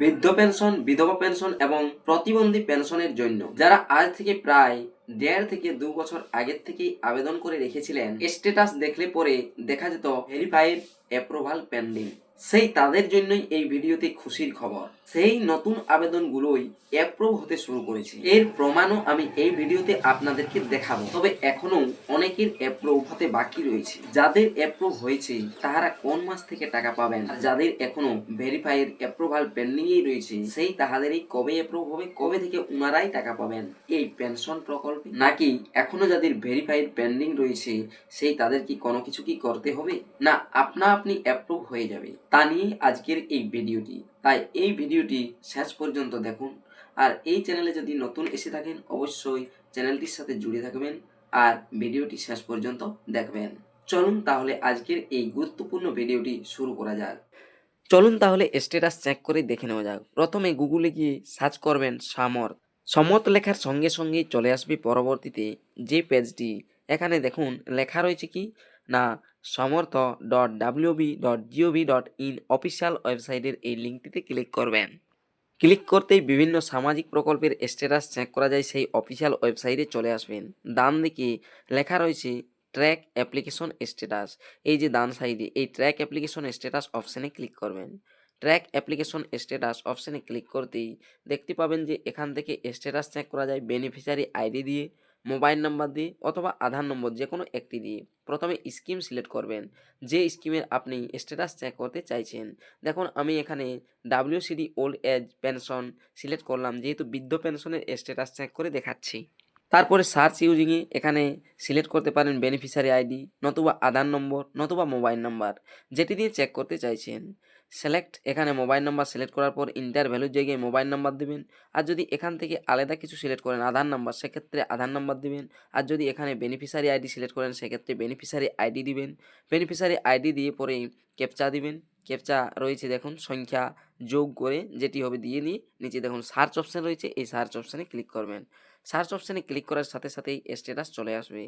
বৃদ্ধ পেনশন, বিধবা পেনশন এবং প্রতিবন্ধী পেনশনের জন্য যারা আজ থেকে প্রায় 1.5 থেকে 2 বছর আগের থেকেই আবেদন করে রেখেছিলেন, স্ট্যাটাস দেখলে পরে দেখা যেত ভেরিফাইড অ্যাপ্রুভাল পেন্ডিং, সেই তাদের জন্যই এই ভিডিওতে খুশির খবর। সেই নতুন আবেদনগুলোই অ্যাপ্রুভ হতে শুরু করেছে। এর প্রমাণও আমি এই ভিডিওতে আপনাদেরকে দেখাবো। তবে এখনো অনেকের অ্যাপ্রুভ হতে বাকি রয়েছে। যাদের অ্যাপ্রুভ হয়েছে তারা কোন মাস থেকে টাকা পাবেন, আর যাদের এখনো ভেরিফাইড অ্যাপ্রুভাল পেন্ডিং এই রয়েছে সেই তাহাদেরই কবে অ্যাপ্রুভ হবে, কবে থেকে উনারাই টাকা পাবেন এই পেনশন প্রকল্পে, নাকি এখনো যাদের ভেরিফাইড পেন্ডিং রয়েছে সেই তাদের কি কোনো কিছু কি করতে হবে, না আপনা আপনি অ্যাপ্রুভ হয়ে যাবে, তা নিয়ে আজকের এই ভিডিওটি। তাই এই ভিডিওটি শেষ পর্যন্ত দেখুন। আর এই চ্যানেলে যদি নতুন এসে থাকেন অবশ্যই চ্যানেলটির সাথে জুড়ে থাকবেন আর ভিডিওটি শেষ পর্যন্ত দেখবেন। চলুন তাহলে আজকের এই গুরুত্বপূর্ণ ভিডিওটি শুরু করা যাক। চলুন তাহলে স্ট্যাটাস চেক করে দেখে নেওয়া যাক। প্রথমে গুগলে গিয়ে সার্চ করবেন সমর্থ। সমর্থ লেখার সঙ্গে সঙ্গেই চলে আসবে পরবর্তীতে যে পেজটি। এখানে দেখুন লেখা রয়েছে কি না, samortho.wb.gov.in অফিসিয়াল ওয়েবসাইটের এই লিঙ্কটিতে ক্লিক করবেন। ক্লিক করতেই বিভিন্ন সামাজিক প্রকল্পের স্ট্যাটাস চেক করা যায় সেই অফিসিয়াল ওয়েবসাইটে চলে আসবেন। ডান দিকে লেখা রয়েছে ট্র্যাক অ্যাপ্লিকেশন স্ট্যাটাস। এই যে ডান সাইডে এই ট্র্যাক অ্যাপ্লিকেশন স্ট্যাটাস অপশানে ক্লিক করবেন। ট্র্যাক অ্যাপ্লিকেশন স্ট্যাটাস অপশানে ক্লিক করতেই দেখতে পাবেন যে এখান থেকে স্ট্যাটাস চেক করা যায় বেনিফিশিয়ারি আইডি দিয়ে, মোবাইল নাম্বার দিয়ে অথবা আধার নম্বর যে কোনো একটি দিয়ে। প্রথমে স্কিম সিলেক্ট করবেন, যে স্কিমের আপনি স্ট্যাটাস চেক করতে চাইছেন। দেখুন আমি এখানে WCD old age pension select করলাম, যেহেতু বৃদ্ধ পেনশনের স্ট্যাটাস চেক করে দেখাচ্ছি। তারপরে সার্চ ইউজিংয়ে এখানে সিলেক্ট করতে পারেন বেনিফিশিয়ারি আইডি, নতুবা আধার নম্বর, নতুবা মোবাইল নাম্বার, যেটি দিয়ে চেক করতে চাইছেন। সিলেক্ট এখানে মোবাইল নাম্বার সিলেক্ট করার পর ইন্টার ভ্যালুর জায়গায় মোবাইল নাম্বার দেবেন। আর যদি এখান থেকে আলাদা কিছু সিলেক্ট করেন আধার নাম্বার, সেক্ষেত্রে আধার নাম্বার দিবেন। আর যদি এখানে বেনিফিশিয়ারি আইডি সিলেক্ট করেন সেক্ষেত্রে বেনিফিশিয়ারি আইডি দিবেন। বেনিফিশিয়ারি আইডি দিয়ে পরে ক্যাপচা দিবেন। ক্যাপচা রয়েছে দেখুন সংখ্যা যোগ করে যেটি হবে দিয়ে নিয়ে নিচে দেখুন সার্চ অপশান রয়েছে, এই সার্চ অপশানে ক্লিক করবেন। সার্চ অপশানে ক্লিক করার সাথে সাথেই স্ট্যাটাস চলে আসবে।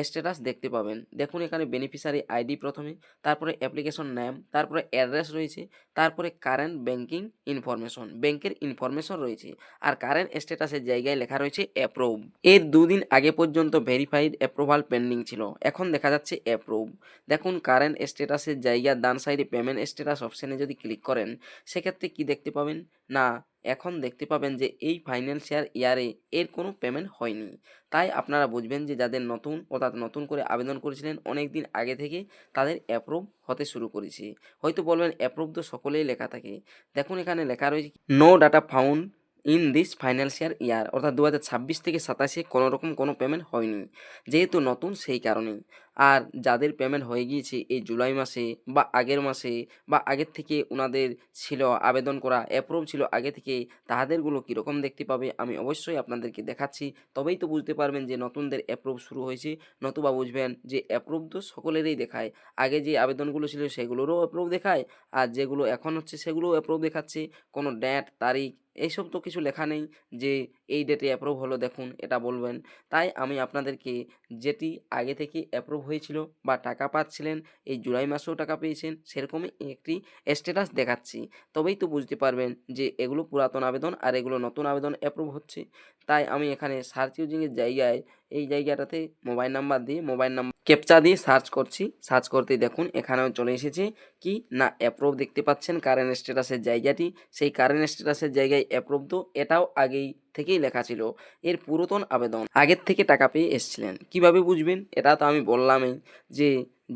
স্ট্যাটাস দেখতে পাবেন, দেখুন এখানে বেনিফিশিয়ারি আইডি প্রথমে, তারপরে অ্যাপ্লিকেশন নেম, তারপরে অ্যাড্রেস রয়েছে, তারপরে কারেন্ট ব্যাংকিং ইনফরমেশন, ব্যাংকের ইনফরমেশন রয়েছে। আর কারেন্ট স্ট্যাটাসের জায়গায় লেখা রয়েছে অ্যাপ্রুভ। এর 2 দিন আগে পর্যন্ত ভেরিফাইড অ্যাপ্রুভাল পেন্ডিং ছিল, এখন দেখা যাচ্ছে অ্যাপ্রুভ। দেখুন কারেন্ট স্ট্যাটাসের জায়গায় ডান সাইডে পেমেন্ট স্ট্যাটাস অপশানে যদি ক্লিক করেন সেক্ষেত্রে কি দেখতে পাবেন না, এখন দেখতে পাবেন যে এই ফাইন্যান্সিয়াল ইয়ারে এর কোনো পেমেন্ট হয়নি। তাই আপনারা বুঝবেন যে যাদের নতুন অর্থাৎ নতুন করে আবেদন করেছিলেন অনেক দিন আগে থেকে তাদের অ্যাপ্রুভ হতে শুরু করেছে। হয়তো বলবেন অ্যাপ্রুভ তো সকলেই লেখা থাকে। দেখুন এখানে লেখা রয়েছে no data found in this financial year, অর্থাৎ 2026 থেকে 27-এ কোনো রকম কোনো পেমেন্ট হয়নি, যেহেতু নতুন সেই কারণেই। আর যাদের পেমেন্ট হয়ে গিয়েছে এই জুলাই মাসে বা আগের মাসে বা আগের থেকে ওনাদের ছিল আবেদন করা অ্যাপ্রুভ ছিল আগে থেকে, তাহাদেরগুলো কীরকম দেখতে পাবে আমি অবশ্যই আপনাদেরকে দেখাচ্ছি। তবেই তো বুঝতে পারবেন যে নতুনদের অ্যাপ্রুভ শুরু হয়েছে, নতুবা বুঝবেন যে অ্যাপ্রুভ তো সকলেরই দেখায়। আগে যে আবেদনগুলো ছিল সেগুলোরও অ্যাপ্রুভ দেখায়, আর যেগুলো এখন হচ্ছে সেগুলোও অ্যাপ্রুভ দেখাচ্ছে। কোনো ডেট তারিখ এইসব তো কিছু লেখা নেই যে এই ডেটে অ্যাপ্রুভ হলো দেখুন, এটা বলবেন। তাই আমি আপনাদেরকে যেটি আগে থেকে অ্যাপ্রুভ হয়েছিল বা টাকা পাচ্ছিলেন, এই জুলাই মাসেও টাকা পেয়েছেন, সেরকমই একটি স্ট্যাটাস দেখাচ্ছি। তবেই তো বুঝতে পারবেন যে এগুলো পুরাতন আবেদন আর এগুলো নতুন আবেদন অ্যাপ্রুভ হচ্ছে। তাই আমি এখানে সার্চ ইউজিংয়ের জায়গায় এই জায়গাটাতে মোবাইল নাম্বার দিয়ে মোবাইল নাম্বার ক্যাপচা দিয়ে সার্চ করছি। সার্চ করতেই দেখুন এখানেও চলে এসেছে কি না অ্যাপ্রুভ দেখতে পাচ্ছেন কারেন্ট স্ট্যাটাসের জায়গাটি, সেই কারেন্ট স্ট্যাটাসের জায়গায় অ্যাপ্রুভ তো এটাও আগেই থেকেই লেখা ছিল। এর পুরাতন আবেদন আগের থেকে টাকা পেয়ে এসছিলেন। কিভাবে বুঝবেন এটা তো আমি বললামই,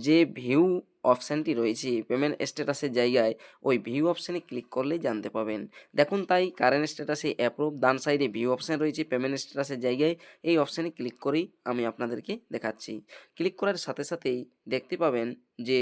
যে ভিউ অপশানটি রয়েছে পেমেন্ট স্ট্যাটাসের জায়গায়, ওই ভিউ অপশানে ক্লিক করলেই জানতে পাবেন। দেখুন তাই কারেন্ট স্ট্যাটাসে অ্যাপ্রুভ, ডান সাইডে ভিউ অপশান রয়েছে পেমেন্ট স্ট্যাটাসের জায়গায়, এই অপশানে ক্লিক করেই আমি আপনাদেরকে দেখাচ্ছি। ক্লিক করার সাথে সাথেই দেখতে পাবেন যে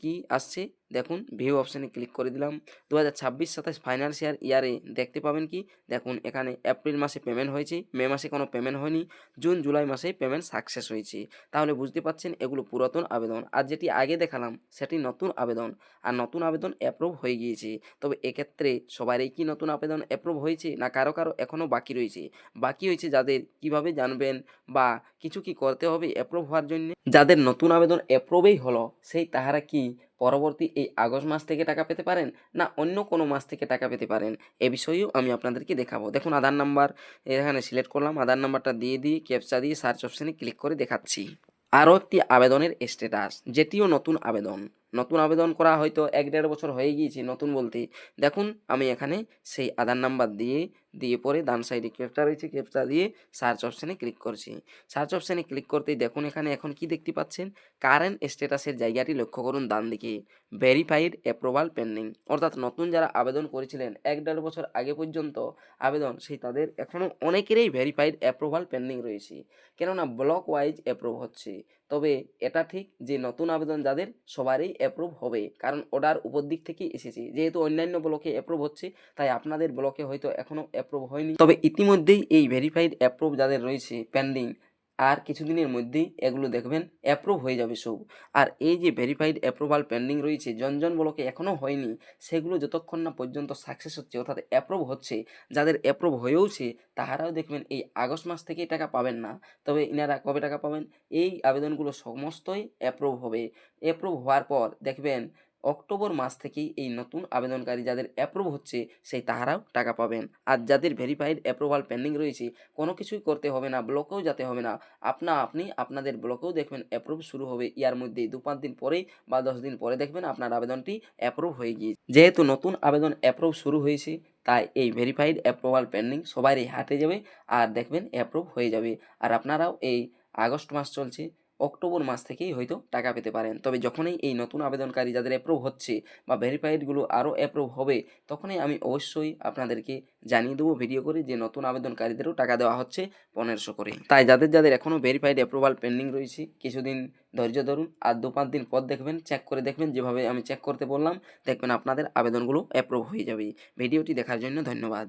কি আসছে, দেখুন ভিউ অপশানে ক্লিক করে দিলাম। 2026-27 ফাইন্যান্সিয়াল ইয়ারে দেখতে পাবেন কি, দেখুন এখানে এপ্রিল মাসে পেমেন্ট হয়েছে, মে মাসে কোনো পেমেন্ট হয়নি, জুন জুলাই মাসে পেমেন্ট সাকসেস হয়েছে। তাহলে বুঝতে পারছেন এগুলো পুরাতন আবেদন, আর যেটি আগে দেখালাম সেটি নতুন আবেদন। আর নতুন আবেদন অ্যাপ্রুভ হয়ে গিয়েছে। তবে এক্ষেত্রে সবারই কি নতুন আবেদন অ্যাপ্রুভ হয়েছে, না কারো কারো এখনও বাকি রয়েছে? বাকি হয়েছে যাদের, কিভাবে জানবেন বা কিছু কি করতে হবে অ্যাপ্রুভ হওয়ার জন্য? যাদের নতুন আবেদন অ্যাপ্রুভই হলো সেই তাহারা কি পরবর্তী এই আগস্ট মাস থেকে টাকা পেতে পারেন না অন্য কোনো মাস থেকে টাকা পেতে পারেন, এ বিষয়েও আমি আপনাদেরকে দেখাবো। দেখুন আধার নাম্বার এখানে সিলেক্ট করলাম, আধার নাম্বারটা দিয়ে ক্যাপচা দিয়ে সার্চ অপশানে ক্লিক করে দেখাচ্ছি। আরও একটি আবেদনের স্ট্যাটাস, যেটিও নতুন আবেদন। নতুন আবেদন করা হয়তো 1-1.5 বছর হয়ে গিয়েছে নতুন বলতে। দেখুন আমি এখানে সেই আধার নাম্বার দিয়ে পরে ডান সাইডে ক্যাপচা রয়েছে, ক্যাপচা দিয়ে সার্চ অপশানে ক্লিক করছি। সার্চ অপশানে ক্লিক করতেই দেখুন এখানে এখন কি দেখতে পাচ্ছেন, কারেন্ট স্ট্যাটাসের জায়গাটি লক্ষ্য করুন ডান দিকে, ভেরিফাইড অ্যাপ্রুভাল পেন্ডিং। অর্থাৎ নতুন যারা আবেদন করেছিলেন 1-1.5 বছর আগে পর্যন্ত আবেদন, সেই তাদের এখনও অনেকেরই ভেরিফাইড অ্যাপ্রুভাল পেন্ডিং রয়েছে, কেননা ব্লক ওয়াইজ অ্যাপ্রুভ হচ্ছে। তবে এটা ঠিক যে নতুন আবেদন যাদের সবারই অ্যাপ্রুভ হবে, কারণ অর্ডার উপর দিক থেকে এসেছে। যেহেতু অন্যান্য ব্লকে অ্যাপ্রুভ হচ্ছে, তাই আপনাদের ব্লকে হয়তো এখনও অ্যাপ্রুভ হয়নি, তবে ইতিমধ্যেই এই ভেরিফাইড অ্যাপ্রুভ যাদের রয়েছে পেন্ডিং, আর কিছুদিনের মধ্যেই এগুলো দেখবেন অ্যাপ্রুভ হয়ে যাবে সব। আর এই যে ভেরিফাইড অ্যাপ্রুভাল পেন্ডিং রয়েছে জন ব্লকে এখনও হয়নি, সেগুলো যতক্ষণ না পর্যন্ত সাকসেস হচ্ছে অর্থাৎ অ্যাপ্রুভ হচ্ছে, যাদের অ্যাপ্রুভ হয়েওছে তাহারাও দেখবেন এই আগস্ট মাস থেকেই টাকা পাবেন না। তবে ইনারা কবে টাকা পাবেন, এই আবেদনগুলো সমস্তই অ্যাপ্রুভ হবে। অ্যাপ্রুভ হওয়ার পর দেখবেন অক্টোবর মাস থেকেই এই নতুন আবেদনকারী যাদের অ্যাপ্রুভ হচ্ছে সেই তাহারাও টাকা পাবেন। আর যাদের ভেরিফাইড অ্যাপ্রুভাল পেন্ডিং রয়েছে কোনো কিছুই করতে হবে না, ব্লকেও যেতে হবে না, আপনি আপনাদের ব্লকেও দেখবেন অ্যাপ্রুভ শুরু হবে ইয়ার মধ্যেই 2-5 দিন পরেই বা 10 দিন পরে দেখবেন আপনার আবেদনটি অ্যাপ্রুভ হয়ে গিয়েছে। যেহেতু নতুন আবেদন অ্যাপ্রুভ শুরু হয়েছে, তাই এই ভেরিফাইড অ্যাপ্রুভাল পেন্ডিং সবারই হাতে যাবে আর দেখবেন অ্যাপ্রুভ হয়ে যাবে। আর আপনারাও এই আগস্ট মাস চলছে, অক্টোবর মাস থেকেই হয়তো টাকা পেতে পারেন। তবে যখনই এই নতুন আবেদনকারী যাদের অ্যাপ্রুভ হচ্ছে বা ভেরিফাইডগুলো আরও অ্যাপ্রুভ হবে, তখনই আমি অবশ্যই আপনাদেরকে জানিয়ে দেবো ভিডিও করে যে নতুন আবেদনকারীদেরও টাকা দেওয়া হচ্ছে 1500 করে। তাই যাদের এখনও ভেরিফাইড অ্যাপ্রুভাল পেন্ডিং রয়েছে কিছুদিন ধৈর্য ধরুন, আর 2-5 দিন পর দেখবেন চেক করে দেখবেন, যেভাবে আমি চেক করতে বললাম দেখবেন আপনাদের আবেদনগুলো অ্যাপ্রুভ হয়ে যাবে। ভিডিওটি দেখার জন্য ধন্যবাদ।